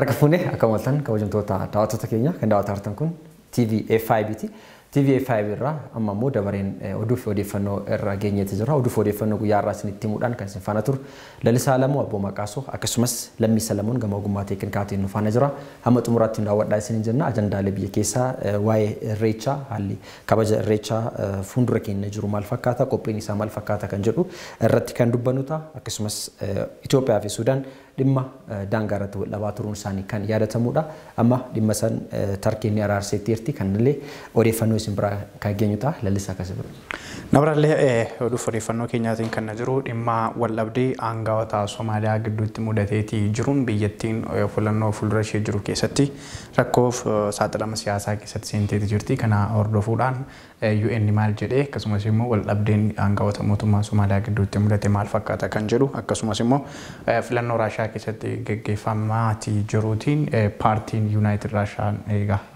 Harka fuunee akka maltan kabajamtoota daawwattoota keenya kan daawwataa jirtan kun TV5 ti. TV5 irraa amma immoo dabareen oduuf odeeffannoo irra geenyeeti jira. Oduuf odeeffannoo guyyaa irraa isinitti himuudhaan kan isin faana turu Lalisaa Lamuu Abboo Maqaasoo akkasumas Lammii Salamuun gama ogummaa teeknikaatiin nu faana jira. Hamma xumuraatti daawwadhaa isiniin jenna. Ajandaalee biyya keessaa waa'ee irreechaa haalli kabaja irreechaa fuuldura keenya jiru maal fakkaata, qophiin isaa maal fakkaata kan jedhu irratti kan dubbannu ta'a. Akkasumas Itoophiyaa fi Sudaan dhimma daangaa irratti wal dhabaa turuun isaanii kan yaadatamudha. Amma dhimma san Tarkiin ni araarseettiirti kanillee odeeffannoo isin bira kan geenyu ta'a. Lalisaa akkasii bira. Nabarallee oduuf odeeffannoo keenyaatiin kan jiru dhimma wal dhabdee aangawoota Somaaliyaa gidduutti mudateetii jiruun biyyattiin filannoo fuuldura ishee jiru keessatti rakkoof saaxilama siyaasaa keessatti seenteeti jirti. Kana hordofuudhaan UN maal jedhee akkasumas immoo wal dhabdeen aangawoota mootummaa Somaaliyaa gidduutti mudate maal fakkaata kan jedhu akkasumas immoo filannoo Raashiyaa keessatti gaggeeffamaatii jiruutiin paartiin United Raashaan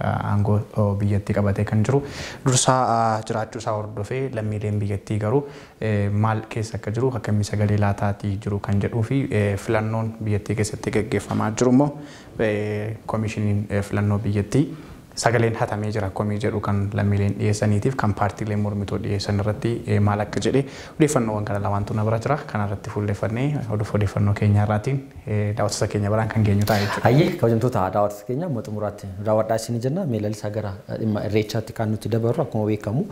aangoo biyyattii qabatee kan jiru dursaa jiraachuu isaa hordofee lammiileen biyyattii garuu maal keessa akka jiru akkamii sagalee laataatii jiru kan jedhuu fi filannoon biyyattii keessatti gaggeeffamaa jiru immoo koomishiniin filannoo biyyattii sagaleen hatamee jira komii jedhu kan lammiileen dhiyeessaniitiif kan paartiileen mormitoo dhiyeessan irratti maal akka jedhe odeeffannoowwan kana lamaantu na bira jira. Kana irratti fuulleffannee odeeffannoo keenya irraatiin daawwattoota keenya biraan kan geenyu ta'a jechuudha. Hayyee kabajamtoota daawwattoota keenya amma xumuraatti daawwadhaa isin jenna. Mee Lalisaa gara dhimma irreechaatti kan nuti dabarru akkuma beekamu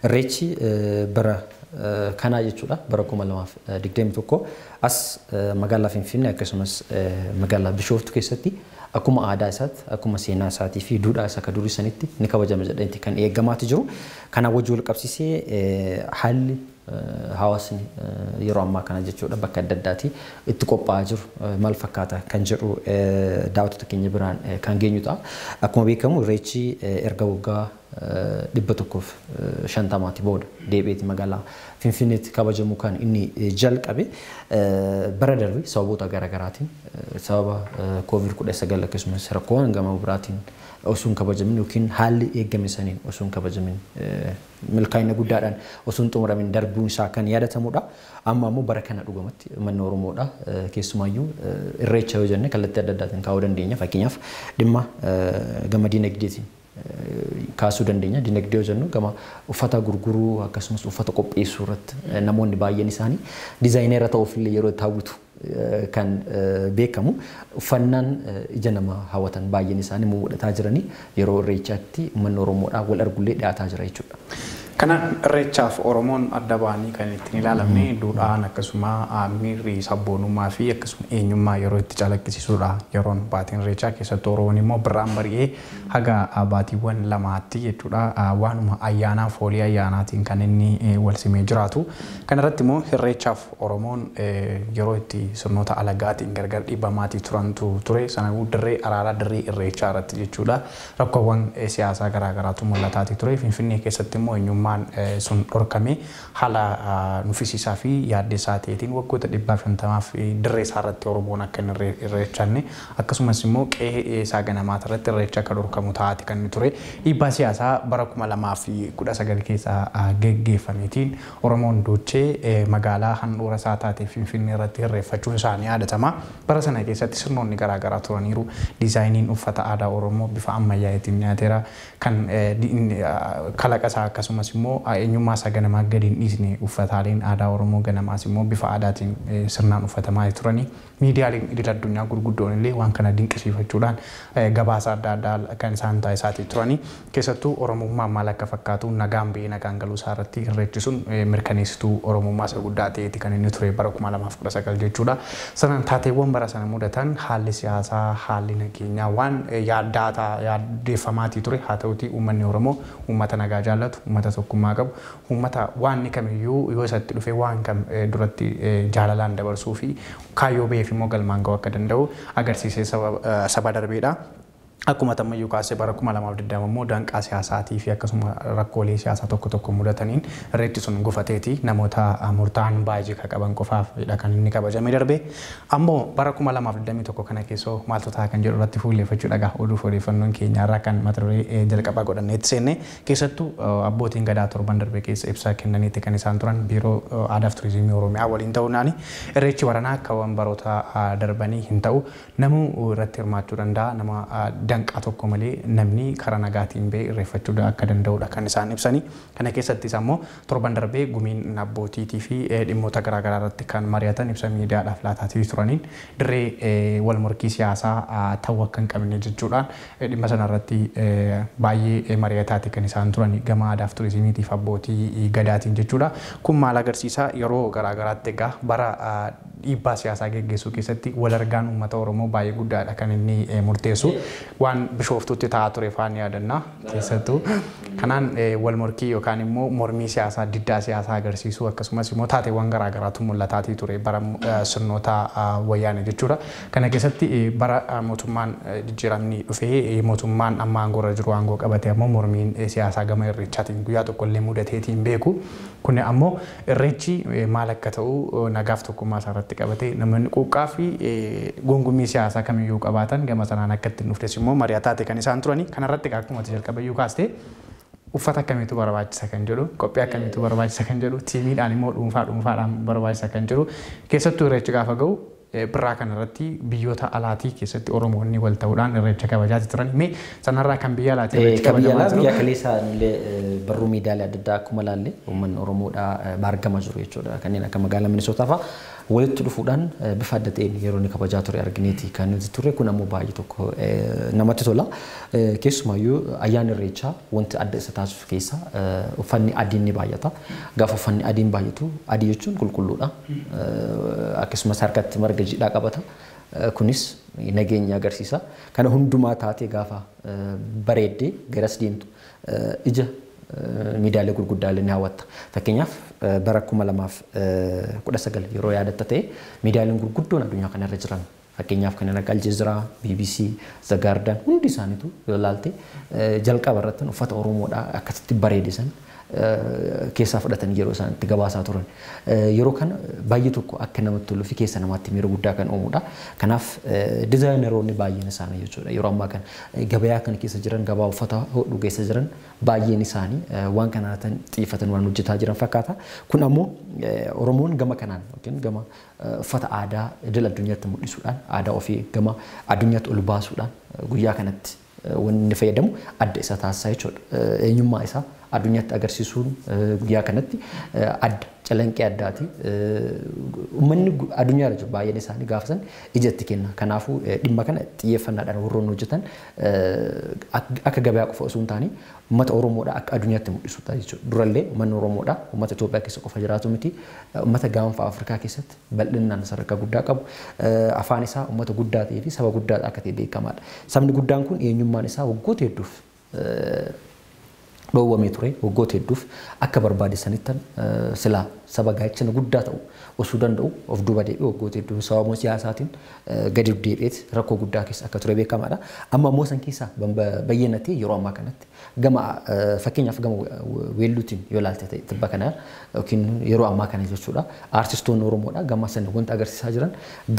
irreechi bara kanaa jechuudha. Bara 2021 as magaalaa Finfinnee akkasumas magaalaa Bishooftuu keessatti akkuma aadaa isaatti akkuma seenaa isaatii fi duudhaa isaa akka durii sanitti ni kabajama jedhamti kan eegamaati jiru. Kana wajjin wal qabsiisee haalli hawaasni yeroo ammaa kana jechuudha bakka adda addaatti itti qophaa'aa jiru maal fakkaata kan jedhu daawwattoota keenya biraan kan geenyu ta'a. Akkuma beekamu irreechi erga waggaa 150 booda deebi'eeti magaalaa Finfinneetti kabajamu kan inni jalqabe bara darbe sababoota garaagaraatiin sababa COVID-19 akkasumas rakkoowwan gama biraatiin osoo kabajamin yookiin haalli eegame saniin osoo kabajamin milkaa'ina guddaadhaan osoo xumuramin darbuun isaa kan yaadatamudha. Amma immoo bara kana dhugamatti manni Oromoodha keessumaayyuu irreecha yoo jenne kallattii adda addaatiin kaa'uu dandeenya. Fakkeenyaaf dhimma gama dinagdeetiin kaasuu dandeenya. Dinagdee yoo jennu gama uffata gurguruu akkasumas uffata qopheessuu irratti namoonni baay'een isaanii dizaayineera ta'uufillee yeroo taawwitu kan beekamu uffannaan ija nama hawwatan baay'een isaanii mul'ataa jiranii yeroo irreechaatti manni Oromoodhaa wal argullee dhiyaataa jira jechuudha. Kana irreechaaf Oromoon adda baanii kan ittiin ilaalamne duudhaan akkasuma miirri sabboonummaa fi akkasuma eenyummaa yeroo itti calaqqisiisuudha. Yeroon baatiin irreechaa keessatti Oromoon immoo birraan bari'ee haga baatiiwwan lamaatti jechuudha waanuma ayyaanaa foolii ayyaanaatiin kan inni wal simee jiraatu. Kana irratti immoo irreechaaf Oromoon yeroo itti sirnoota alagaatiin gargar dhiibamaatii turantu ture. Sanuu dirree araaraa dirree irreechaa irratti jechuudha rakkoowwan siyaasaa garaagaraatu mul'ataatii ture. Finfinnee keessatti immoo eenyummaa sun dhorkame haala nuffisiisaa fi yaaddeessaa ta'eetiin waggoota 150 dirree isaa irratti Oromoon akka hin irreechanne akkasumas immoo qe'ee isaa ganamaata irratti irreecha akka dhorkamu taate kan ture. Dhiibbaa siyaasaa bara 2019 keessa geggeeffameetiin Oromoon duuchee magaalaa handhuura isaa taate Finfinnee irratti irreeffachuun isaanii yaadatama. Bara sana keessatti sirnoonni garaagaraa turaniiru. Diizaayiniin uffata aadaa Oromoo bifa ammayyaatiin dhiyaateera. Kan kalaqa isaa akkasumas immoo eenyummaa isaa ganamaa gadi hin dhiisne uffataaleen aadaa Oromoo ganamaas immoo bifa aadaatiin sirnaan uffatamaa turanii miidiyaaleen idil addunyaa gurguddoon illee waan kana dinqisiifachuudhaan gabaasa adda addaa kan isaan taasisaatii turanii keessattuu Oromummaa maal akka fakkaatu nagaan ba'ee nagaan galuu isaa irratti irreechi sun mirkaneessituu Oromummaa isa guddaa ta'eeti kan inni ture bara 2019 jechuudha. Sanaan taateewwan bara sana mudatan haalli siyaasaa haalli nageenyaa waan yaaddeeffamaatii ture haa ta'utii uummanni Oromoo uummata nagaa jaallatu uummata tokkummaa qabu uummata waan kamiyyuu yoo isatti dhufe waan kam duratti jaalalaan dabarsuu fi kaayyoo ba'eef immoo galmaan ga'uu akka danda'u agarsiisee saba darbeedha. akkuma tammayyuu kaasee bara 2020 immoo danqaa siyaasaatii fi akkasuma rakkoolee siyaasaa tokko mudataniin irreechi sun gufateeti namoota murtaa'an baay'ee qaban qofaafidha kan inni kabajamee darbe. Ammoo bara 2021 kana keessoo maaltu ta'a kan jedhu irratti fuulleeffachuudha oduuf odeeffannoon keenya irraa kan mata duree jalqabaa godhanneetti seenne keessattuu abbootiin gadaa torban darbe keessa ibsa kennaniitti kan isaan turan biiroo aadaa fi turizimii Oromiyaa waliin ta'uudhaan irreechi baranaa akka baroota darbanii hin ta'u namuu irratti hirmaachuu danda'a nama danqaa tokko malee namni karaa nagaatiin ba'ee irreeffachuu akka danda'udha kan isaan ibsanii. Kana keessattis ammoo torban darbee gumiin abbootiitii fi dhimmoota garaagaraa irratti kan mari'atan ibsa miidiyaadhaaf laataatii turaniin dirree wal morkii siyaasaa ta'uu akka hin qabne jechuudhaan dhimma sana irratti baay'ee mari'ataati kan isaan turan gama aadaa fi turizimiitiif abbootii gadaatiin jechuudha. Kun maal agarsiisa yeroo garaagaraatti egaa bara dhiibbaa siyaasaa geggeessuu keessatti wal argaan uummata Oromoo baay'ee guddaadha kan inni murteessu. Waan Bishooftuutti ta'aa ture faan yaadanna keessattuu kanaan wal morkii yookaan immoo mormii siyaasaa diddaa siyaasaa agarsiisuu akkasumas immoo taateewwan garaagaraatu mul'ataatii ture bara sirnoota wayyaanee jechuudha. Kana keessatti bara mootummaan jijjiiramni dhufee mootummaan amma aangoorra jiru aangoo qabate ammoo mormiin siyaasaa gama irreechaatiin guyyaa tokkollee mudateetiin beeku. Kun ammoo irreechi maal akka ta'u nagaaf tokkummaa isaarratti qabate namoonni quuqqaa fi gongummii siyaasaa kamiyyuu qabaatan gama sanaan akka ittiin dhuftes immoo mari'ataate kan isaan turani. Kanarratti akkuma jalqabayyuu kaaste uffata akkamiitu barbaachisa kan jedhu qophii akkamiitu barbaachisa kan jedhu tiimiidhaan immoo dhuunfaadhaan barbaachisa kan jedhu keessattuu irreechi gaafa ga'u birraa kanarratti biyyoota alaatii keessatti Oromoonni wal ta'uudhaan irreecha kabajaati turan. Mee sanarraa kan biyya alaatii irreecha kabajamaa jiru. Biyya kaleessaa illee barruu miidiyaalee adda addaa akkuma ilaalle uummanni Oromoodhaa baargama jiru jechuudha. Kanneen akka magaalaa Minisootaa fa'aa walitti dhufuudhaan bifa adda ta'een yeroo inni kabajaa ture argineeti kan nuti turre. Kun ammoo baay'ee tokko namatti tola. Keessumayyuu ayyaana irreechaa wanti adda isa taasisu keessa uffanni adiin ni baay'ata. Gaafa uffanni adiin baay'atu adii jechuun qulqulluudha. Akkasumas harkatti marga jiidhaa qabata. Kunis nageenya agarsiisa. Kana hundumaa taatee gaafa bareeddee garas deemtu ija miidiyaalee gurguddaalee ni hawwatta. Fakkeenyaaf bara 2019 yeroo yaadatta ta'e miidiyaaleen gurguddoon addunyaa kanarra jiran fakkeenyaaf kanneen akka Aljazeera, BBC, The Guardian hundi isaaniitu yoo ilaalte jalqaba irratti uffata Oromoodhaa akkasitti bareedisan keessaa fudhatan yeroo isaan itti gabaasaa turan. Yeroo kana baay'ee tokko akka namatti toluu fi keessa namaatti miira guddaa kan uumudha. Kanaaf dizaayineroonni baay'een isaanii jechuudha. Yeroo ammaa kana gabayaa kana keessa jiran gabaa uffata hodhuu keessa jiran baay'een isaanii waan kanaan xiyyeeffatan waan hojjetaa jiran fakkaata. Kun ammoo Oromoon gama kanaan yookiin gama uffata aadaa idil addunyaatti mul'isuudhaan aadaa ofii gama addunyaatti ol baasuudhaan guyyaa kanatti wanni fayyadamu adda isa taasisaa jechuudha. Eenyummaa isaa addunyaatti agarsiisuun guyyaa kanatti adda calanqee addaati. Uummanni addunyaarra jiru baay'een isaanii gaafasan ijatti kenna. Kanaafuu dhimma kana xiyyeeffannaadhaan warroonni hojjetan akka gabayaa qofa osoo hin taane uummata Oromoodhaa akka addunyaatti mul'isuudha jechuudha. Durallee uummanni Oromoodhaa uummata Itoophiyaa keessa qofa jiraatu miti. Uummata gaanfa Afrikaa keessatti bal'inaan sadarkaa guddaa qabu. Afaan isaa uummata guddaa ta'ee fi saba guddaa akka ta'e beekamaadha. Sabni guddaan kun eenyummaan isaa waggoota hedduuf dhoowwamee ture waggoota hedduuf akka barbaadessanittan silaa saba gaachana guddaa ta'u osoo danda'u of duuba deebi'ee waggoota hedduuf sababa siyaasaatiin gadi deebi'eeti rakkoo guddaa keessa akka ture beekamaadha. Amma ammoo san keessaa bayyanatee yeroo ammaa kanatti gama fakkeenyaaf gama weelluutiin yoo ilaalte ta'e tibba kana yookiin yeroo ammaa kana jechuudha. Aartistoonni Oromoodha gama sana wanta agarsiisaa jiran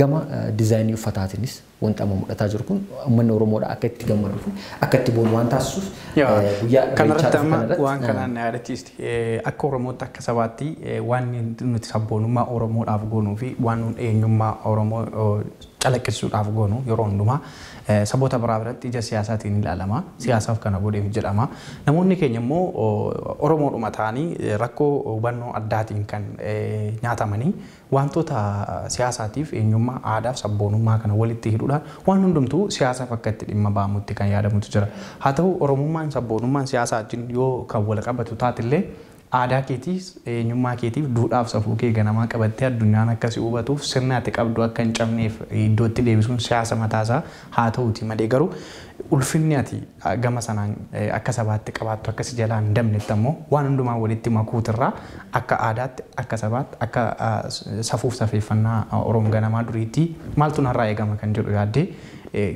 gama diizaayinii uffataatiinis wanta amma mul'ataa jiru kun uummanni Oromoodha akka itti gammaduu fi akka itti boonu waan taasisuuf guyyaa kanarratti amma waan kanaan yaadachiisti. Akka Oromootti akka sabaatti waan nuti sabboonummaa Oromoodhaaf goonuu fi waan eenyummaa Oromoo calaqqisuudhaaf goonu yeroo hundumaa saboota biraa biratti ija siyaasaatiin ilaalama. Siyaasaaf kana godheef jedhama. Namoonni keenya immoo Oromoodhuma ta'anii rakkoo hubannoo addaatiin kan nyaatamanii wantoota siyaasaatiif eenyummaa aadaaf sabboonummaa kana walitti hidhuudhaan waan hundumtuu siyaasaaf akka itti dhimma ba'amutti kan yaadamutu jira. Haa ta'u Oromummaan sabboonummaan siyaasaa wajjin yoo kan wal qabatu taatillee aadaa keetiif eenyummaa keetiif duudhaaf safuu kee ganamaa qabattee addunyaan akkasii hubatuuf sirna ati qabdu akka hin cabneef iddootti deebisuun siyaasa mataasaa haa ta'uuti malee garuu ulfinni ati gama sanaan akka sabaatti qabaattu akkasi jalaa hin dabnetti ammoo waan hundumaa walitti makuutirraa akka aadaatti akka sabaatti akka safuuf safeeffannaa Oromoo ganamaa duriitti maaltu narraa eegama kan jedhu yaaddee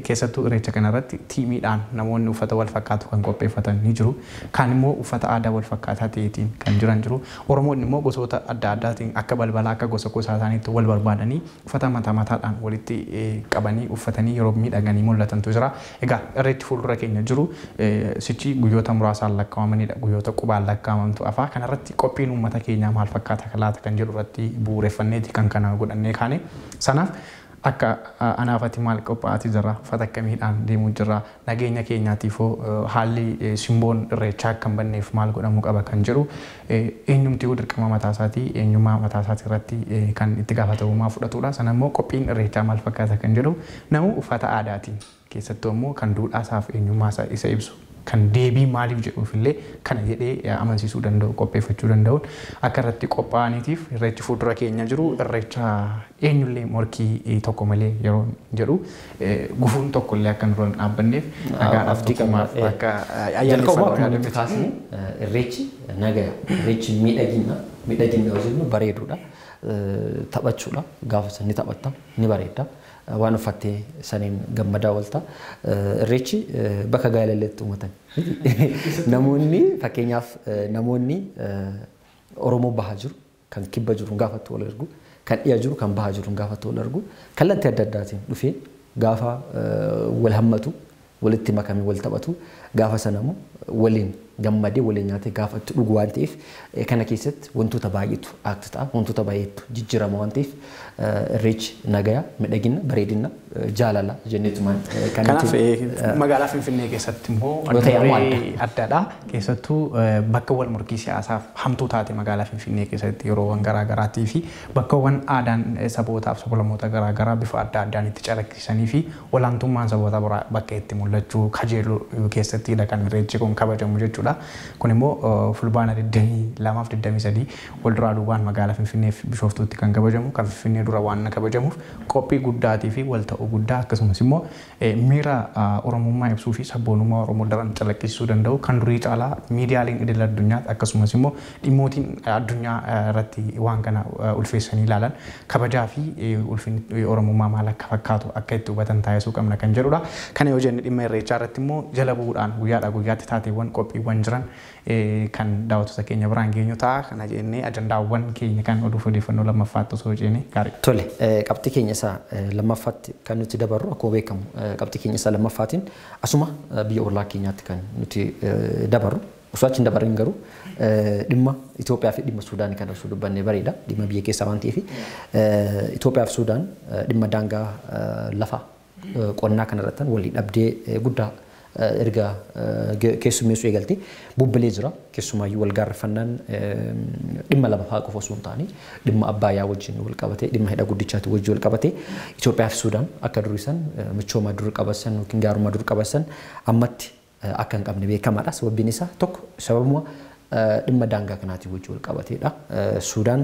keessattuu irreecha kanarratti tiimiidhaan namoonni uffata wal fakkaatu kan qopheeffatan ni jiru. Kaan immoo uffata aadaa wal fakkaataa ta'eetiin kan jiran jiru. Oromoonni immoo gosoota adda addaatiin akka balbalaa akka gosa gosaa isaaniitti wal barbaadanii uffata mataa mataadhaan walitti qabanii uffatanii yeroo miidhaganii mul'atantu jira. Egaa irreechi fuuldura keenya jiru sichi guyyoota muraasaan lakkaa'amanidha. Guyyoota qubaan lakkaa'amantu afaa kanarratti qophiin uummata keenyaa maal fakkaata laata kan jedhu irratti bu'uureffanneeti kan kana godhannee kaane. Sanaaf akka anaafati maal qophaa'ati jira uffata akkamiidhaan deemuu jira nageenya keenyaatiifoo haalli simboon irreechaa akka hin banneef maal godhamuu qaba kan jedhu eenyumti dirqama mataa isaatii eenyummaa mataa isaatii irratti kan itti gaafatamummaa fudhatudha. Sana immoo qophiin irreechaa maal fakkaata kan jedhu namu uffata aadaatiin keessattuu immoo kan duudhaa isaaf eenyummaa isa ibsu kan deebii maaliif jedhuufillee kana jedhee amansiisuu danda'u qopheeffachuu danda'uun akka irratti qophaa'aniitiif irreechi fuuldura keenya jiru irreecha eenyullee morkii tokko malee yeroo jedhu gufuun tokkollee akka nurra hin dhaabbanneef nagaadhaaf tokkummaaf akka ayyaaneffannoo kaasni irreechi nagaya irreechi miidhagina yoo jennu bareeduudha taphachuudha gaafa sanni taphatta ni bareeda. Waan uffattee saniin gammadaa walta irreechi bakka gaa'elleetti uumatan namoonni fakkeenyaaf namoonni Oromoo bahaa jiru kan kibba jiru gaafattu wal argu kan dhiyaa jiru kan bahaa jiru gaafattu wal argu kallattii adda addaatiin dhufee gaafa wal hammatu walitti makamee wal taphatu gaafa sanamu waliin gammadee waliin nyaatee gaafa itti dhugu waan ta'eef kana keessatti wantoota baay'eetu akti ta'a wantoota baay'eetu jijjiirama waan ta'eef irreechi nagaya miidhagina bareedina jaalala jenneetumaan kanaaf magaalaa Finfinnee keessatti immoo addaadha keessattuu bakkawwan murkii siyaasaaf hamtuu taate magaalaa Finfinnee keessatti yeroowwan garaagaraatii fi bakkawwan aadaan sabootaaf sablammoota garaagaraa bifa adda addaan itti calaqqisiisanii fi olaantummaan saboota bakka itti mul'achuu kajeeluu keessattidha kan irreechi kun kabajamu jechuudha. Kun immoo fulbaana 22-23 wal duraa duubaan magaalaa Finfinnee fi Bishooftuutti kan kabajamu kan Finfinnee dura waan kabajamuuf qophii guddaatii fi wal ta'uu guddaa akkasumas immoo miira Oromummaa ibsuu fi sabboonummaa Oromoo daran calaqqisiisuu danda'u kan durii caalaa miidiyaaleen idil addunyaatti akkasumas immoo dhimmootiin addunyaa irratti waan kana ulfeessanii ilaalan kabajaa fi ulfinni Oromummaa maal akka fakkaatu akka itti hubatan taasisuu qabna kan jedhudha. Kana yoo jenne dhimma irreechaa irratti immoo jala bu'uudhaan guyyaadhaa guyyaatti taateewwan qophiiwwan jiran kan daawwattoota keenya biraan geenyu ta'a. Kana jennee ajandaawwan keenya kan odeeffannoo lammaffaatti osoo jenne gaarii. Tole qabxii keenya isaa lammaffaatti kan nuti dabarru akkuma beekamu qabxii keenya isaa lammaffaatiin asuma biyya ollaa keenyaatti kan nuti dabarru. Osoo achi hin dabarrin garuu dhimma Itoophiyaa fi dhimma Suudaan kan osoo dubbannee bareeda dhimma biyya keessaa waan ta'eef Itoophiyaa fi Suudaan dhimma daangaa lafaa qonnaa kanarratti walii dhabdee guddaa erga keessummeessuu eegalte bubbilee jira keessumaayyuu wal gaarreffannaan dhimma lama fa'aa qofa osoo hin taane dhimma Abbaayyaa wajjin wal qabatee dhimma hidha guddichaatti wajjin wal qabatee Itoophiyaa fi Suudaan akka duriisan michooma dur qabasan yookiin gaarummaa dur qabasan ammatti akka hin qabne beekamaadha. Sababbiin isaa tokko sababuma dhimma daangaa kanaatiin wajjin wal qabateedha. Suudaan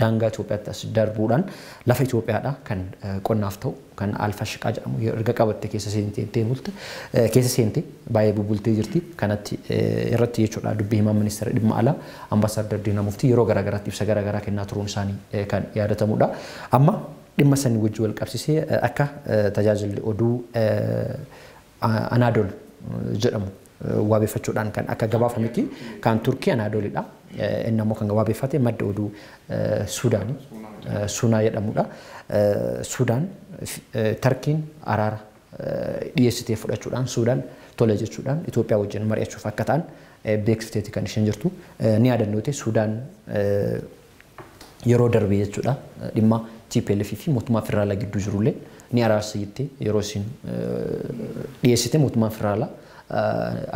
daangaa Itoophiyaatti as darbuudhaan lafa Itoophiyaadha kan qonnaaf ta'u kan Alfashiqaa jedhamu erga qabatte keessa seentee baay'ee bubbultee jirti. Kanatti irratti jechuudha dubbii himaa ministeera dhimma alaa ambaasaadar Diinaa Muftii yeroo garaagaraatti ibsa garaagaraa kennaa turuun isaanii kan yaadatamudha. Amma dhimma sanii wajjin wal qabsisee akka tajaajilli oduu Anaadool jedhamu waabeeffachuudhaan kan akka gabaafametti kan Turkii Anaadoolidha. Inni ammoo kan waabeeffate madda oduu Suudaanii Sunaa jedhamudha. Suudaan Tarkiin araara dhiyeessitee fudhachuudhaan Suudaan tole jechuudhaan Itoophiyaa wajjin mari'achuuf akka ta'an beeksifteeti kan isheen jirtu. Ni yaadannoote Suudaan yeroo darbee jechuudha dhimma TPLF fi mootummaa federaalaa gidduu jirullee ni araarsa jettee yeroo isin dhiyeessite mootummaa federaalaa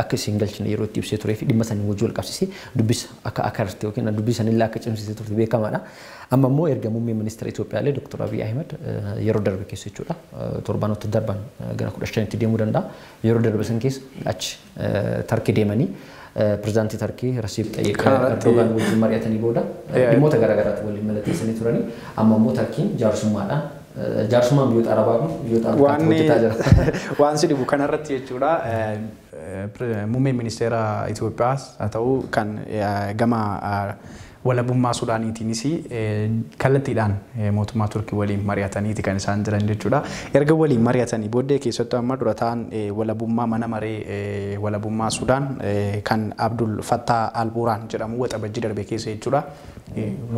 akka isin galchine yeroo itti ibsee turee fi dhimma sanii wajjin wal qabsiisee dubbisa akka akartee yookiin dubbisa sanillee akka cimsitee turte beekamaadha. Amma immoo erga muummee ministeera Itoophiyaallee Dr. Abiy Ahmed yeroo darbe keessa jechuudha torbaanota darban gara 15tti deemuu danda'a. Yeroo darbe san keessa achi Tarkii deemanii Pirezidaantii Tarkii Rasiib Xayyiq Erdogan wajjin mari'atanii booda dhimmoota garaagaraatti waliin mallatteessanii turanii amma immoo Tarkiin jaarsummaadhaan jaarsummaan biyyoota Arabaa kun biyyoota Afrikaatti hojjetaa jira. Waan si dhibu kanarratti jechuudha muummeen ministeera Itoophiyaas haa ta'u kan gama walabummaa Sudaaniitiinis kallattiidhaan mootummaa Turkii waliin mari'ataniiti kan isaan jiran jechuudha. Erga waliin mari'atanii booddee keessattuu amma dura ta'an walabummaa mana maree walabummaa Sudaan kan Abdul Fattah Al-Burhaan jedhamu waxabajjii darbe keessa jechuudha.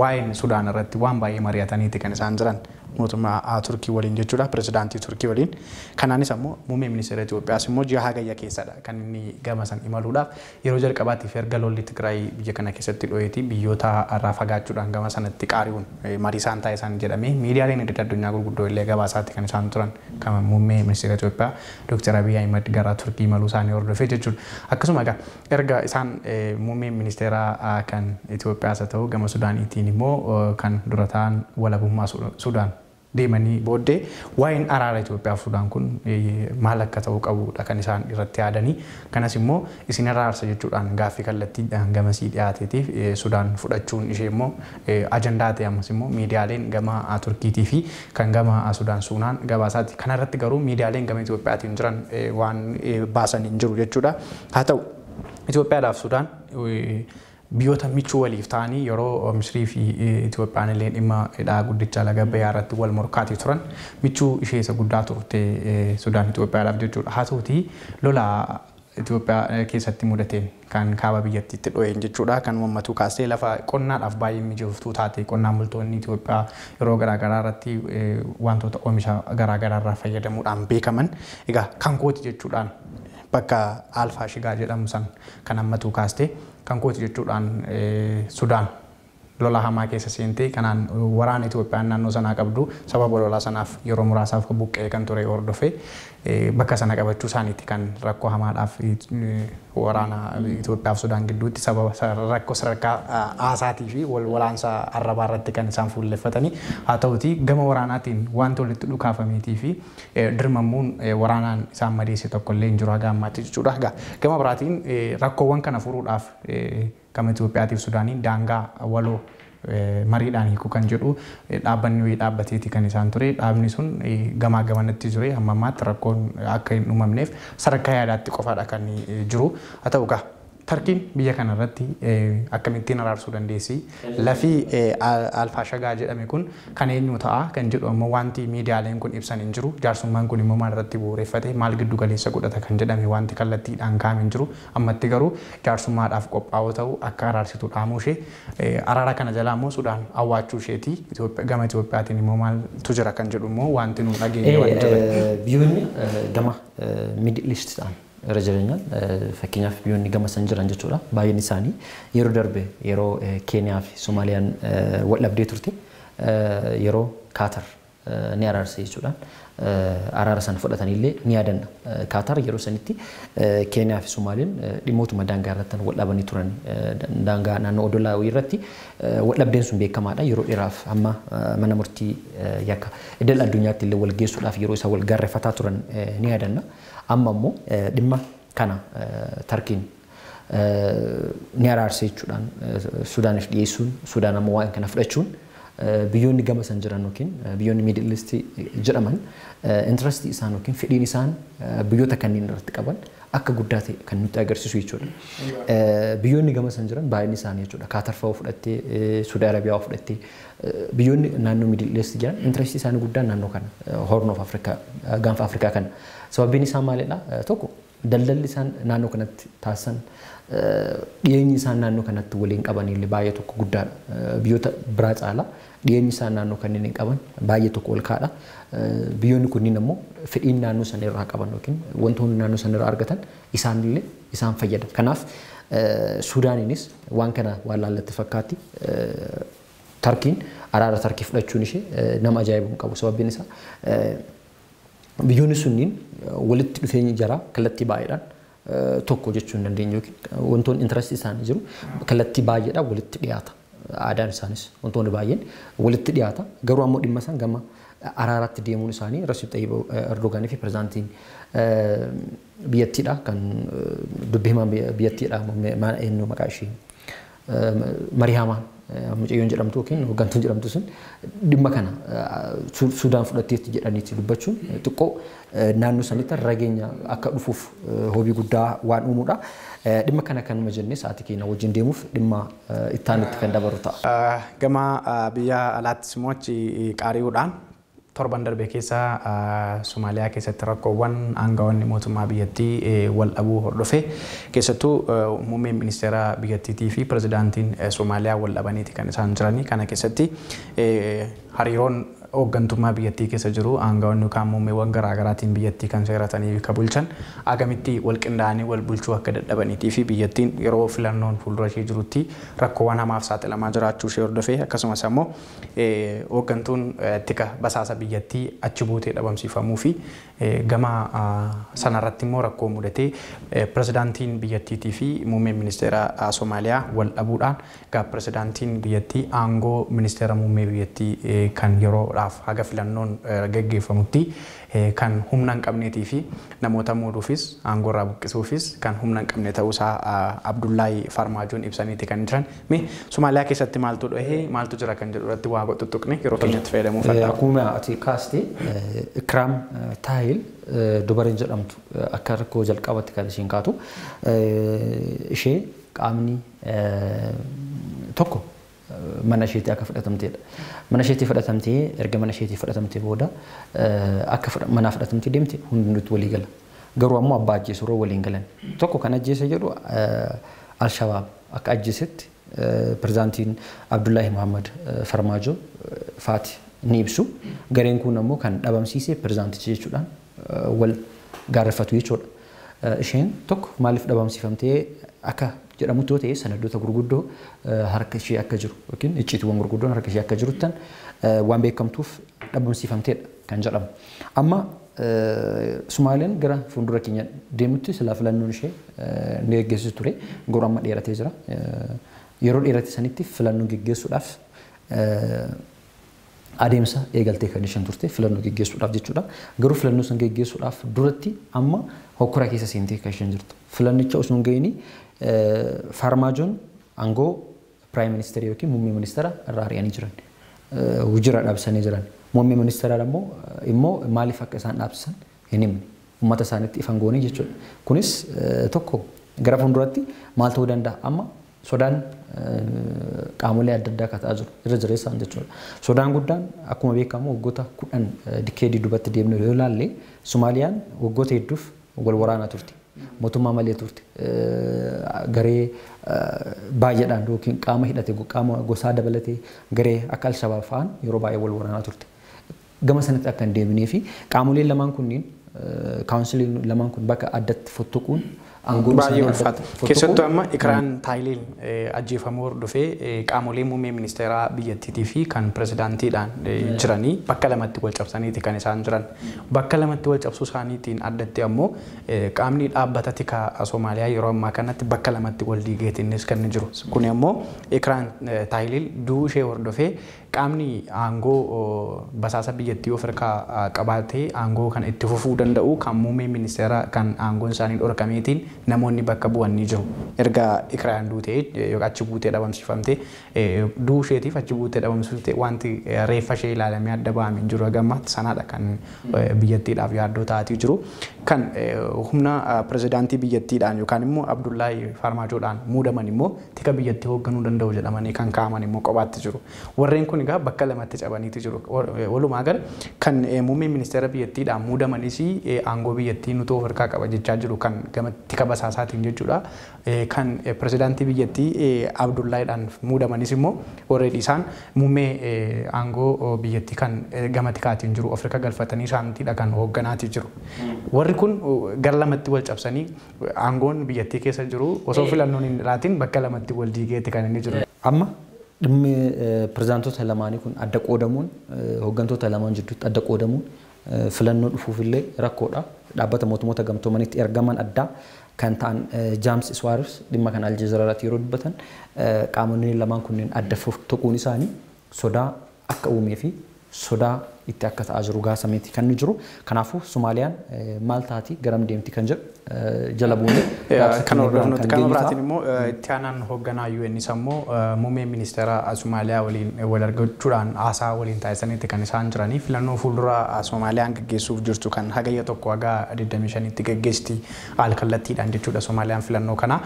Waa'een Sudaan irratti waan baay'ee mari'ataniiti kan isaan jiran mootummaa Turkii waliin jechuudha. Pirezidaantii Turkii waliin. Kanaanis ammoo muummee ministeera Itoophiyaas immoo ji'a hagayya keessadha kan inni gama san imaluudhaaf yeroo jalqabaatiif erga lolli Tigraay biyya kana keessatti dho'eeti biyyoota irraa fagaachuudhaan gama sanatti qaari'uun marii isaan taasisan jedhamee miidiyaaleen adda addunyaa gurguddoo illee gabaasaatti kan isaan turan kan muummee ministeera Itoophiyaa Dr. Abiy Ahmed gara Turkii imaluu isaanii hordofee jechuudha. Akkasuma erga isaan muummee ministeeraa kan Itoophiyaas haa ta'u gama Sudaaniitiin immoo kan dura ta'an walabummaa Sudaan deemanii booddee waa'een araara Itoophiyaa fi Sudaan kun maal akka ta'uu qabudha kan isaan irratti yaadanii kanas immoo isin araarsa jechuudhaan gaaffii kallattiidhaan gamasii dhiyaateetiif Sudaan fudhachuun ishee immoo ajandaa ta'e ammas immoo miidiyaaleen gama Turkiitii fi kan gama Sudaan suunaan gabaasaatti kanarratti garuu miidiyaaleen gama Itoophiyaatiin jiran waan baasan hin jiru jechuudha. Haa ta'u Itoophiyaadhaaf Sudaan biyyoota michuu waliif ta'anii yeroo Misrii fi Itoophiyaan illee dhimma hidhaa guddicha laga Abbayyaa irratti wal morkaatii turan michuu ishee isa guddaa turte Sudaan Itoophiyaadhaaf jechuudha. Haa ta'utii lola Itoophiyaa keessatti mudateen kan kaaba biyyattiitti dho'een jechuudha. Kan uummatuu kaasee lafa qonnaadhaaf baay'ee mijooftuu taate qonnaan bultoonni Itoophiyaa yeroo garaagaraa irratti wantoota oomisha garaagaraa irraa fayyadamuudhaan beekaman egaa kan kooti jechuudhaan bakka Alfaa Shigaa jedhamu san kan uummatuu kaastee kan kooti jechuudhaan Sudaan lola hamaa keessa seentee kanaan waraana Itoophiyaan naannoo sanaa qabdu sababa lola sanaaf yeroo muraasaaf buqqee kan ture hordofee bakka sana qabachuu isaaniitti kan rakkoo hamaadhaaf waraana Itoophiyaa fi Sudaan gidduutti sababa rakkoo sadarkaa aasaatii fi walaansa arrabaa irratti kan isaan fuulleffatanii haa ta'utii gama waraanaatiin wanta walitti dhukaafameetii fi dirmammuun waraanaan isaan madeesse tokko illee hin jiru haga ammaatti jechuudha. Gama biraatiin rakkoowwan kana furuudhaaf gama Itoophiyaatiif Sudaaniin daangaa waloo mariidhaan hiikuu kan jedhu dhaabbanni wayii dhaabbateeti kan isaan ture. Dhaabni sun gamaa gamanatti ture amma ammaatti rakkoon akka hin uumamneef sadarkaa yaadaatti qofaadha kan jiru. Haa ta'u Tarkiin biyya kana irratti akkamittiin araarsuu dandeessi lafii Alfaa Shagaa jedhame kun kan eenyu ta'a kan jedhu ammoo wanti miidiyaaleen kun ibsan hin jiru. Jaarsummaan kun immoo maal irratti bu'uureffate maal giddu galeessa godhata kan jedhame wanti kallattiidhaan kaa'ame hin jiru. Ammatti garuu jaarsummaadhaaf qophaa'oo ta'u akka araarsitu dhaamuu ishee araara kana jalaa immoo Sudaan awwaachuu isheeti. Gama Itoophiyaatiin immoo maaltu jira kan jedhu immoo wanti nuun dhageenye waan jira. Biyyoonni gama Middle East ta'an irra jireenyaan fakkeenyaaf biyyoonni gama san jiran jechuudha. Baay'een isaanii yeroo darbe yeroo Keeniyaa fi Soomaaliyaan wal dhabdee turte yeroo Kaatar ni araarse jechuudhaan araara sana fudhatanillee ni yaadanna. Kaatar yeroo sanitti Keeniyaa fi Soomaaliyaan dhimmootuma daangaa irratti wal dhabanii turan daangaa naannoo Odollaa irratti wal dhabdeen sun beekamaadha. Yeroo dheeraaf amma mana murtii yakka idil addunyaatti illee wal geessuudhaaf yeroo isa wal gaarreeffataa turan ni yaadanna. Amma immoo dhimma kana Tarkiin ni araarse jechuudhaan Sudaaniif dhiyeessuun Sudaan ammoo waan kana fudhachuun biyyoonni gama san jiran yookiin biyyoonni Middle East jedhaman interest isaan yookiin fedhiin isaan biyyoota kanneen irratti qaban akka guddaa ta'e kan nutti agarsiisu jechuudha. Biyyoonni gama san jiran baay'een isaanii jechuudha. Kaatar fa'aa fudhattee Suudi Arabiyaa fudhattee biyyoonni naannoo Middle East jiran interest isaanii guddaan naannoo kana Horn of Africa gaanfa Afrikaa kana. Sababiin isaa maalidha? Tokko daldalli isaan naannoo kanatti taasisan dhiyeenyi isaan naannoo kanatti waliin qaban illee baay'ee tokko guddaadha. Biyyoota biraa caalaa dhiyeenyi isaan naannoo kanneen qaban baay'ee tokko ol kaadha. Biyyoonni kunniin ammoo fedhiin naannoo sana irraa qaban yookiin wantoonni naannoo sana irraa argatan isaanillee isaan fayyada. Kanaaf Sudaaniinis waan kana waan laallatti fakkaatti Tarkiin araara Tarkii fudhachuun ishee nama ajaa'ibu qabu. Sababiin isaa biyyoonni sunniin walitti dhufeenyi jara kallattii baay'eedhaan tokko jechuun dandeenya yookiin wantoonni interest isaanii jiru kallattii baay'eedhaan walitti dhiyaata. Aadaan isaanis wantoonni baay'een walitti dhiyaata. Garuu ammoo dhimma isaan gama araaratti deemuun isaanii Rasiib Xayyib Erdogaanii fi pirezidaantiin biyyattiidha kan dubbii himaa biyyattiidha eenyu maqaa ishee Mariyaama mucayyoon jedhamtu yookiin hooggantuun jedhamtu sun dhimma kana Sudaan fudhatteetti jedhaniitti dubbachuun xiqqoo naannoo sanitti rageenya akka dhufuuf hoobii guddaa waan uumuudha. Dhimma kana kanuma jennee sa'aatii keenya wajjin deemuuf dhimma ittaanutti kan dabaru ta'a. Gama biyya alaattis immoo achi qaari'uudhaan torban darbee keessa Somaaliyaa keessatti rakkoowwan aangawoonni mootummaa biyyattii wal dhabuu hordofee keessattuu muummeen ministeera biyyattiitii fi pirezidaantiin Somaaliyaa wal dhabaniiti kan isaan jiranii. Kana keessatti hariiroon hooggantummaa biyyattii keessa jiru aangawoonni yookaan muummeewwan garaagaraatiin biyyattii kan seeratanii fi bulchan agamitti wal qindaa'anii wal bulchuu akka dadhabaniitii fi biyyattiin yeroo filannoon fuuldura ishee jirutti rakkoowwan hamaaf saaxilamaa jiraachuu ishee hordofee akkasumas immoo hooggantuun tika basaasa biyyattii achi buutee dhabamsiifamuu fi gama sanarratti immoo rakkoo mudatee pirezidaantiin biyyattiitii fi muummeen ministeera Somaaliyaa wal dhabuudhaan gaa pirezidaantiin biyyattii aangoo ministeera muummee biyyattii kan yeroo haga filannoon gaggeeffamutti kan humna hin qabneetii fi namoota muuduufis aangoo irraa buqqisuufis kan humna hin qabne ta'uusaa Abdullaahi Farmaajoon ibsaniiti kan jiran. Mee Somaaliyaa keessatti maaltu dhahee maaltu jira kan jedhu irratti waa tuttuqne yeroo keenyatti fayyadamuu fadhaa. Akkuma ati kaastee Ikraam Taahil dubareen jedhamtu akka rakkoo jalqabatti kan isheen kaatu ishee qaamni tokko mana isheetii akka fudhatamteedha. Mana isheetii fudhatamtee erga mana isheetii fudhatamtee booda akka manaa fudhatamtee deemte hundumtuu walii gala. Garuu ammoo abbaa ajjeesuu yeroo waliin galan. Tokko kan ajjeese jedhu Al-Shabaab akka ajjeesetti pirezidaantiin Abdullaahi Muhammad Farmaajoo faati ni ibsu. Gareen kun ammoo kan dhabamsiisee pirezidaantichi jechuudhaan wal gaarreffatu jechuudha. Isheen tokko maaliif dhabamsiifamtee akka jedhamutti yoo ta'e sanadoota gurguddoo harka ishee akka jiru yookiin icciitiiwwan gurguddoon harka ishee akka jiruttan waan beekamtuuf dhabamsiifamteedha kan jedhamu. Amma Somaaliyaan gara fuuldura keenya deemutti silaa filannoon ishee ni geggeessu ture. Garuu amma dheeratee jira. Yeroo dheerate sanitti filannoo geggeessuudhaaf adeemsa eegaltee kan isheen turte filannoo geggeessuudhaaf jechuudha. Garuu filannoo san geggeessuudhaaf duratti amma hokkora keessa seentee kan isheen jirtu. Filannicha osoo hin ga'iin Farmaajoon aangoo Prime Minister yookiin muummee ministeera irraa ari'anii jiran. Hojiirra dhaabsanii jiran. Muummee ministeera immoo maaliif akka isaan dhaabsisan hin himne. Uummata isaaniitti ifan goonee jechuudha. Kunis tokko gara fuulduratti maal ta'uu danda'a amma sodaan qaamolee adda addaa kataa jiru irra jireessaan jechuudha. Sodaan guddaan akkuma beekamu waggoota 10 dikeedii duubatti deemnee yoo ilaalle Somaaliyaan waggoota hedduuf wal waraanaa turte. Mootummaa malee turte. Garee baay'eedhaan yookiin qaama hidhate qaama gosaa dabalatee garee akka Al-Shabaab fa'aan yeroo baay'ee wal waraanaa turte. Gama sanatti akka hin deemnee fi qaamoleen lamaan kunniin kaawunsiliin lamaan kun bakka addatti fottoquun aangoo baay'ee ulfaata. Keessattuu amma Ikraan Taahiliin ajjeefamuu hordofee qaamolee muummee ministeeraa biyyattiitii fi kan pirezidaantiidhaan jiranii bakka lamatti wal cabsaniiti kan isaan jiran. Bakka lamatti wal cabsuu isaaniitiin addatti ammoo qaamni dhaabbata tikaa Somaaliyaa yeroo ammaa kanatti bakka lamatti wal diigeetinnis kan jiru. Kun ammoo Ikraan Taahiliin du'uu ishee hordofee qaamni aangoo basaasa biyyattii of harkaa qabaatee aangoo kan itti fufuu danda'u kan muummee ministeeraa kan aangoon isaanii dhorkameetiin namoonni bakka bu'an ni jiru. Erga Ikraan duutee achi buutee dhabamsiifamtee du'uu isheetiif achi buutee dhabamsiiftee wanti reeffa ishee ilaalamee adda ba'amee jiru hagammaatti sanaadha kan biyyattiidhaaf yaaddoo ta'atii jiru. Kan humna pirezidaantii biyyattiidhaan yookaan immoo Abdullaahi Farmaajoodhaan muudaman immoo tika biyyattii hoogganuu danda'u jedhamanii kan kaa'aman immoo kophaatti jiru. Warreen kun egaa bakka lamatti cabaniiti jiru. Walumaa gala kan muummee ministeera biyyattiidhaan muudamanis aangoo biyyattii nuti of harkaa qaba jechaa jiru kan gama tika basaasaatiin jechuudha. Kan pirezidaantii biyyattii Abdullaahiidhaan muudamanis immoo warreen isaan muummee aangoo biyyattii kan gama tikaatiin jiru of harka galfatanii isaaniitidha kan hoogganaatii jiru. Warri kun gara lamatti wal cabsanii aangoon biyyattii keessa jiru osoo filannoon hin dhiraatiin bakka lamatti wal diigeetti kan inni jiru. Amma dhimmi pirezidaantota lamaanii kun adda qoodamuun hooggantoota lamaan jidduutti adda qoodamuun filannoo dhufuufillee rakkoodha. Dhaabbata mootummoota gamtoomanitti ergaman addaa kan ta'an James Iswaars dhimma kan Aljazeera irratti yeroo dubbatan qaamonni lamaan kunneen adda fottoquun isaanii sodaa akka uumee fi sodaa itti akka ta'aa jiru gaasameeti kan jiru. Kanaafuu Somaaliyaan maal taati garam deemti kan jedhu jala buune. Kan hordofnuti kan biraatiin immoo itti aanaan hoogganaa UN immoo muummee ministeera Somaaliyaa waliin wal argachuudhaan haasaa waliin taasisaniitti kan isaan jiranii filannoo fuuldura Somaaliyaan gaggeessuuf jirtu kan hagayya tokko haga 25tti gaggeesti haal kallattiidhaan jechuudha Somaaliyaan filannoo kana.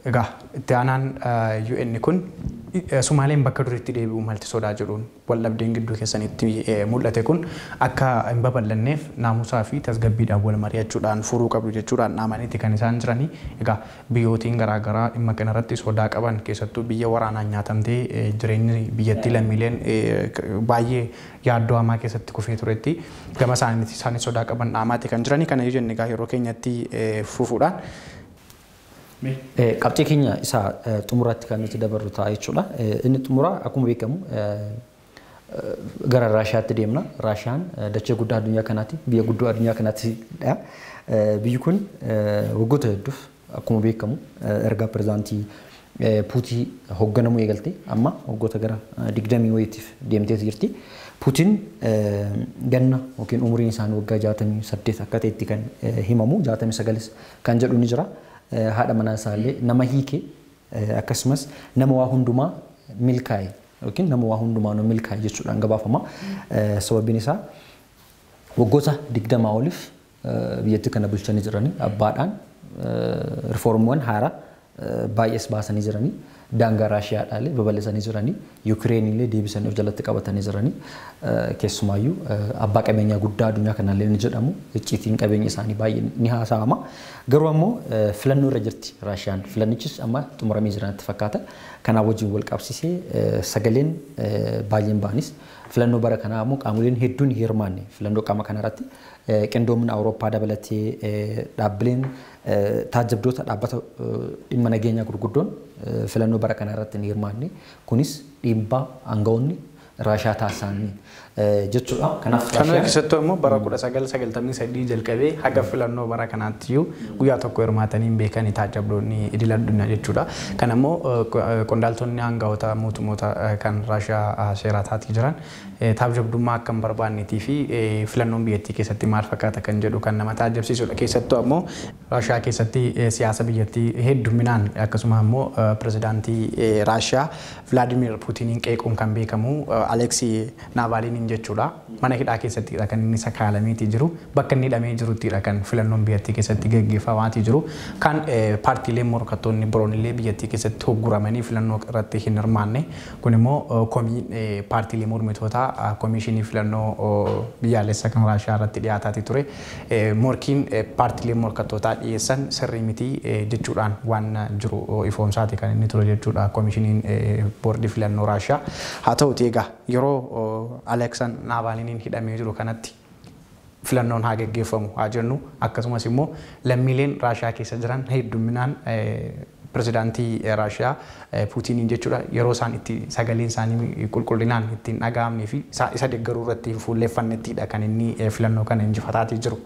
Egaa itti aanaan UN kun Somaaliyaan bakka duriitti deebi'uu malti sodaa jedhuun wal dhabdeen gidduu keessanitti mul'ate kun akka hin babal'anneef naamusaa fi tasgabbiidhaan wal mari'achuudhaan furuu qabdu jechuudhaan dhaamaniitti kan isaan jiranii. Egaa biyyootiin garaagaraa dhimma kanarratti sodaa qaban keessattuu biyya waraanaan nyaatamtee jireenyi biyyattii lammiileen baay'ee yaaddoo hamaa keessatti kufee turetti gama isaanii sodaa qaban dhaamaatti kan jiranii. Kana jenne egaa yeroo keenyatti fufuudhaan qabxii keenya isa xumuraatti kan nuti dabarru ta'a jechuudha. Inni xumuraa akkuma beekamu gara Raashiyaatti deemna. Raashiyaan dachee guddaa addunyaa kanaati, biyya guddoo addunyaa kanaatidha. Biyyi kun waggoota hedduuf akkuma beekamu erga pirezidaantii Puutiin hoogganamuu eegalte amma waggoota gara 20 wayiitiif deemtee jirti. Puutiin ganna yookiin umuriin isaanii waggaa 68 akka ta'etti kan himamu 69 kan jedhu ni jira. Haadha manaa isaallee nama hiike akkasumas nama waa hundumaa milkaa'e yookiin nama waa hundumaa nu milkaa'e jechuudhaan gabaafama. Sababiin isaa waggoota 20 oliif biyyattii kana bulchanii jiranii abbaadhaan rifoormiiwwan haaraa baay'ees baasanii jiranii. Daangaa Raashiyaadhaalee babal'isanii jiranii. Yuukireen illee deebisanii of jalatti qabatanii jiranii. Keessumaayyuu abbaa qabeenyaa guddaa addunyaa kanallee ni jedhamu. Icciitiin qabeenya isaanii baay'ee ni haasa'ama. Garuu ammoo filannoo irra jirti Raashiyaan. Filannichis amma xumuramee jiranitti fakkaata. Kanaaf wajjin wal qabsiisee sagaleen baay'een baanis filannoo bara kanaa ammoo qaamoleen hedduun hirmaanne filannoo qaama kanarratti qindoomina Awurooppaa dabalatee dhaabbileen taajabdoota dhaabbata dhimma nageenyaa gurguddoon filannoo bara kanarratti ni hirmaanne. Kunis dhiibbaa aangawoonni Raashiyaa taasisanii jechuudha. Kanaaf Raashiyaan keessattuu immoo bara 1993 jalqabee haga filannoo bara kanaatti guyyaa tokko hirmaatanii beekanii taajabdoonni idil addunyaa jechuudha. Kan immoo qondaaltonni aangawoota mootummoota kan Raashiyaa seeraa taatii jiran taajabdummaa akka hin barbaannetii fi filannoon biyyattii keessatti maal fakkaata kan jedhu kan nama taajabsiisudha. Keessattuu ammoo Raashiyaa keessatti siyaasa biyyattii hedduminaan akkasuma immoo pirezidaantii Raashiyaa Vladimir Puutiniin qeequun kan beekamu Alexei Navalnyiin jechuudha. Mana hidhaa keessattidha kan inni sakaalameetii jiru. Bakka inni hidhamee jiruttidha kan filannoon biyyattii keessatti gaggeeffamaatii jiru. Kan paartiileen morkattoonni biroon illee biyyattii keessatti hogguramanii filannoo irratti hin hirmaanne. Kun immoo komii paartiilee mormitootaa komishinii filannoo biyyaalessaa kan Raashiyaa irratti dhiyaataatii ture. Morkiin paartiileen morkattootaa dhiyeessan sirrii miti jechuudhaan waan jiru ifoomsaati kan inni ture jechuudha komishiniin boordii filannoo Raashiyaa. Haa ta'uutii egaa yeroo Alexei Navalnyiin hidhamee jiru kanatti filannoon haa gaggeeffamu haa jennu. Akkasumas immoo lammiileen Raashiyaa keessa jiran hedduminaan pirezidaantii Raashiyaa Puutiniin jechuudha yeroo isaan itti sagaleen isaanii qulqullinaan ittiin dhaga'amnee fi isa deeggaruu irratti hin fuulleeffannettidha kan inni filannoo kana injifataatii jiru.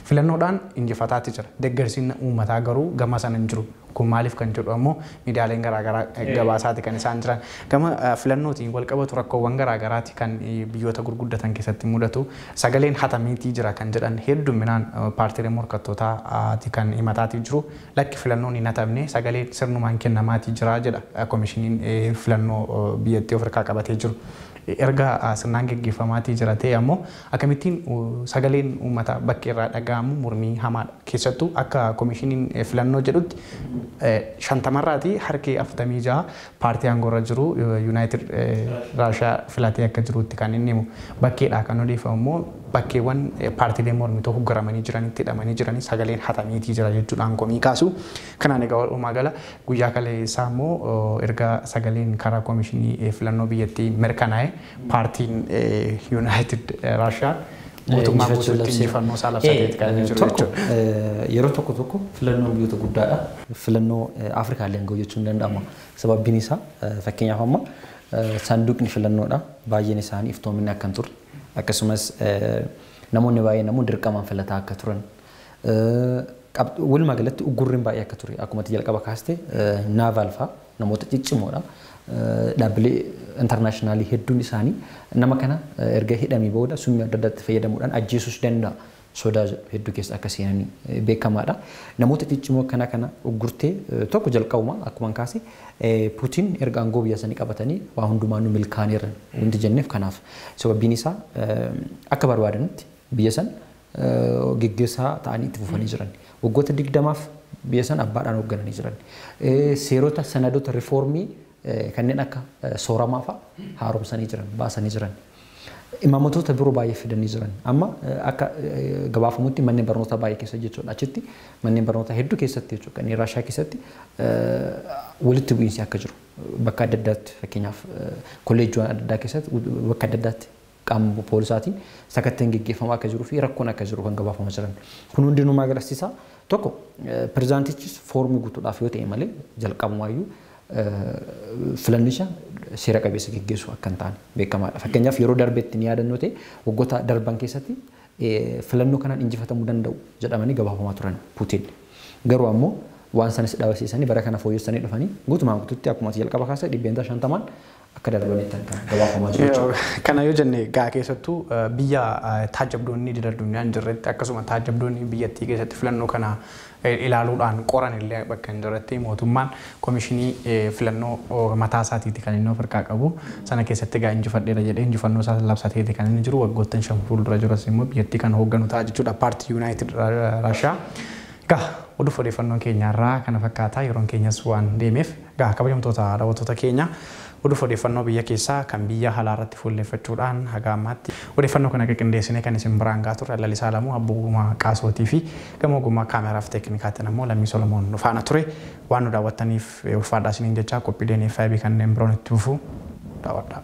Filannoodhaan injifataatii jira. Deeggarsiin uummataa garuu gama sana hin jiru. Kun maaliif kan jedhu ammoo miidiyaaleen garaagaraa gabaasaati kan isaan jiran. Gama filannootiin wal qabatu rakkoowwan garaagaraati kan biyyoota gurguddatan keessatti mudatu. Sagaleen hatameetii jira kan jedhan hedduminaan paartiilee morkattootaati kan himataatii jiru. Lakki filannoon hin hatamne sagaleen sirnumaan kennamaatii jira jedha komishiniin filannoo biyyattii of harkaa qabatee jiru. Erga sirnaan gaggeeffamaatii jira ta'e ammoo akkamittiin sagaleen uummata bakka irraa dhaga'amu mormii hamaadha. Keessattuu akka komishiniin filannoo jedhutti 50 harki 46 paartii aangoorra jiru Yuunaayitid Raashiyaa filatee akka jirutti kan inni himu. Bakkeedhaa kan odeeffamu immoo bakkeewwan paartiileen mormitoo hoggaramanii jiranitti hidhamanii jiranii sagaleen hatameetii jira jechuudhaan komii kaasu. Kanaan egaa walumaa gala guyyaa kaleessaa immoo erga sagaleen karaa komishinii filannoo biyyattii mirkanaa'e paartiin Yuunaayitid Raashiyaa mootummaa guutuutti injifannoo isaa labsateetti kan inni jiru jechuudha. Yeroo tokko filannoo biyyoota guddaadha. Filannoo Afrikaa illee ga'u jechuun danda'ama. Sababbiin isaa fakkeenyaaf amma sanduuqni filannoodha. Baay'een isaanii iftoominni akka hin turre. Akkasumas namoonni baay'een ammoo dirqamaan filataa akka turan. Walumaa galatti uggurriin baay'ee akka ture. Akkuma jalqaba kaaste Naval fa'aa namoota ciccimoodha. dhaabbilee internationally hedduun isaanii nama kana erga hidhamee booda summii adda addaatti fayyadamuudhaan ajjeesuus danda'a. Sodaa hedduu keessa akka seenanii beekamaadha. Namoota ciccimoo kana uggurtee tokko jalqabuma akkuma kaase Putin erga aangoo biyya sanii qabatanii waa hundumaanuu milkaaniirra wanti jenneef kanaaf sababiin isaa akka barbaadanitti biyya san geggeessaa ta'anii itti fufanii jiran. Waggoota 20f biyya san abbaadhaan hooggananii jiran. Seerota sanadota rifoormii kanneen akka sooramaa fa'a haaromsanii jiran, baasanii jiran. Imaammatoota biroo baay'ee fidanii jiran. Amma akka gabaafamutti manneen barnootaa baay'ee keessa jechuudha. Achitti manneen barnootaa hedduu keessatti jechuudha. Kan Raashiyaa keessatti walitti bu'iinsi akka jiru. Bakka adda addaatti fakkeenyaaf kolleejjiiwwan adda addaa keessatti bakka adda addaatti qaama poolisaatiin sakatteen geggeeffamaa akka jiruu fi rakkoon akka jiru kan gabaafamaa jiran. Kun hundinuu maal agarsiisa? Tokko pirezidaantichis foormii guutuudhaaf yoo ta'e malee jalqabumaayyuu filannicha seera qabeessa geggeessu akka hin taane beekamaadha. Fakkeenyaaf yeroo darbeetti ni yaadannoo ta'e waggoota darban keessatti filannoo kanaan injifatamuu danda'u jedhamanii gabaafamaa turan Putin. Garuu ammoo waan sanis dhaabsiisanii bara kana fooyyessanii dhufanii guutumaan guututti akkuma jalqaba kaasa 50 akka darbanitti kan gabaafamaa jiru. Kana yoo jenne gaa keessattuu biyya taajabdoonni idil addunyaan jirretti akkasuma taajabdoonni biyyattii keessatti filannoo kana ilaaluudhaan qoran illee bakka hin jirretti mootummaan komishinii filannoo mataa isaatiiti kan inni of harkaa qabu sana keessatti gaa injifadheera jedhee injifannoo isaa labsateeti kan inni jiru waggoottan 5 fuuldura jiras immoo biyyattii kan hoogganu ta'a jechuudha paartii Yuunaayitid Raashiyaa. Gaa oduu odeeffannoo keenyarraa kana fakkaataa yeroon keenyas waan deemeef gaa kabajamtoota daawwattoota keenya oduu odeeffannoo biyya keessaa kan biyya alaa irratti fuulleeffachuudhaan haga ammaatti odeeffannoo kana qindeessinee kan isin biraan gaa turre Lalisaa Lamuu Abboogumaa Qaasootii fi gama ogummaa kaameraa fi teeknikaatiin ammoo Lammii Solomoon faana ture waan nu daawwattaniif ulfaadhaa isiniin jechaa qophiileen FIB kanneen biroon itti fufuu daawwadhaa.